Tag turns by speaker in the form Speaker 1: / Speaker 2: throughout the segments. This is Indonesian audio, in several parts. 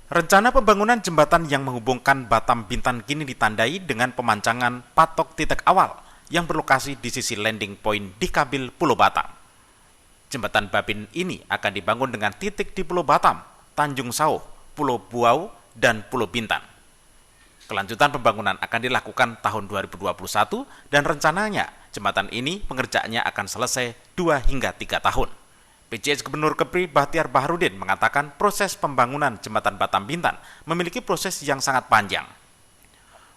Speaker 1: Rencana pembangunan jembatan yang menghubungkan Batam Bintan kini ditandai dengan pemancangan patok titik awal yang berlokasi di sisi landing point di Kabil Pulau Batam. Jembatan Babin ini akan dibangun dengan titik di Pulau Batam, Tanjung Sauh, Pulau Buau, dan Pulau Bintan. Kelanjutan pembangunan akan dilakukan tahun 2021 dan rencananya jembatan ini pengerjaannya akan selesai 2 hingga 3 tahun. PJS Gubernur Kepri Bahtiar Baharudin mengatakan proses pembangunan jembatan Batam Bintan memiliki proses yang sangat panjang.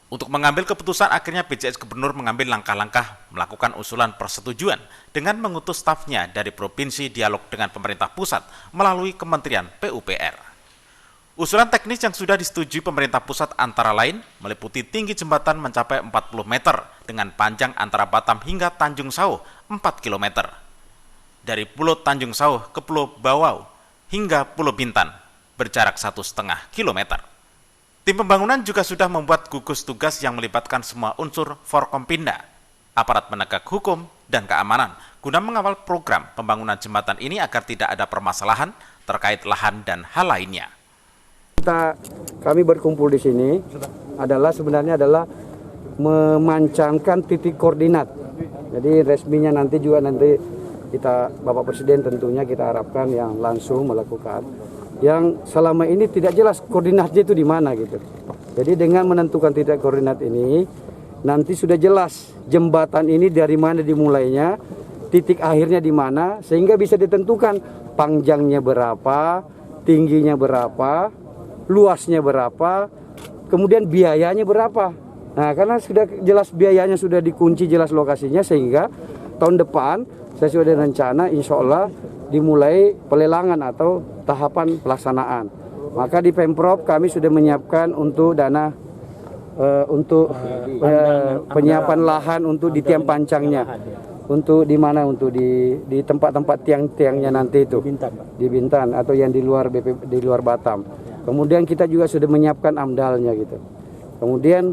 Speaker 1: Untuk mengambil keputusan, akhirnya PJS Gubernur mengambil langkah-langkah melakukan usulan persetujuan dengan mengutus stafnya dari Provinsi dialog dengan pemerintah pusat melalui Kementerian PUPR. Usulan teknis yang sudah disetujui pemerintah pusat antara lain meliputi tinggi jembatan mencapai 40 meter dengan panjang antara Batam hingga Tanjung Sauh 4 km. Dari Pulau Tanjung Sauh ke Pulau Bawau hingga Pulau Bintan berjarak 1,5 km. Tim pembangunan juga sudah membuat gugus tugas yang melibatkan semua unsur Forkompinda, aparat penegak hukum, dan keamanan guna mengawal program pembangunan jembatan ini agar tidak ada permasalahan terkait lahan dan hal lainnya.
Speaker 2: Kami berkumpul di sini sebenarnya adalah memancangkan titik koordinat. Jadi resminya nanti Bapak Presiden tentunya kita harapkan yang langsung melakukan. Yang selama ini tidak jelas koordinatnya itu di mana gitu. Jadi dengan menentukan titik koordinat ini, nanti sudah jelas jembatan ini dari mana dimulainya, titik akhirnya di mana, sehingga bisa ditentukan panjangnya berapa, tingginya berapa, luasnya berapa, kemudian biayanya berapa. Nah, karena sudah jelas biayanya, sudah dikunci jelas lokasinya, sehingga tahun depan saya sudah ada rencana insya Allah dimulai pelelangan atau tahapan pelaksanaan. Maka di Pemprov kami sudah menyiapkan untuk dana penyiapan lahan untuk di tiang pancangnya. Untuk di mana? Untuk di tempat-tempat tiang-tiangnya nanti itu di Bintan atau yang di luar Batam. Kemudian kita juga sudah menyiapkan amdalnya gitu. Kemudian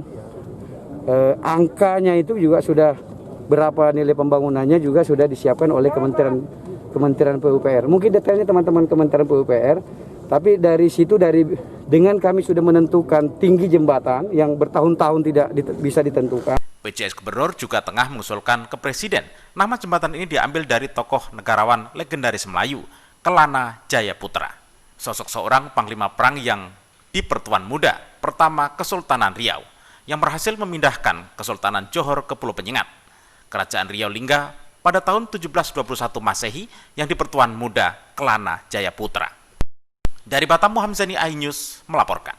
Speaker 2: angkanya itu juga sudah berapa nilai pembangunannya juga sudah disiapkan oleh Kementerian PUPR. Mungkin detailnya teman-teman Kementerian PUPR, tapi dari situ dengan kami sudah menentukan tinggi jembatan yang bertahun-tahun tidak bisa ditentukan.
Speaker 1: PJS Gubernur juga tengah mengusulkan ke Presiden nama jembatan ini diambil dari tokoh negarawan legendaris Melayu, Kelana Jayaputra. Sosok seorang panglima perang yang di Pertuan Muda pertama Kesultanan Riau yang berhasil memindahkan Kesultanan Johor ke Pulau Penyengat, Kerajaan Riau Lingga pada tahun 1721 Masehi yang di Pertuan Muda Kelana Jayaputra. Dari Batam, Muhammad Zani, iNews melaporkan.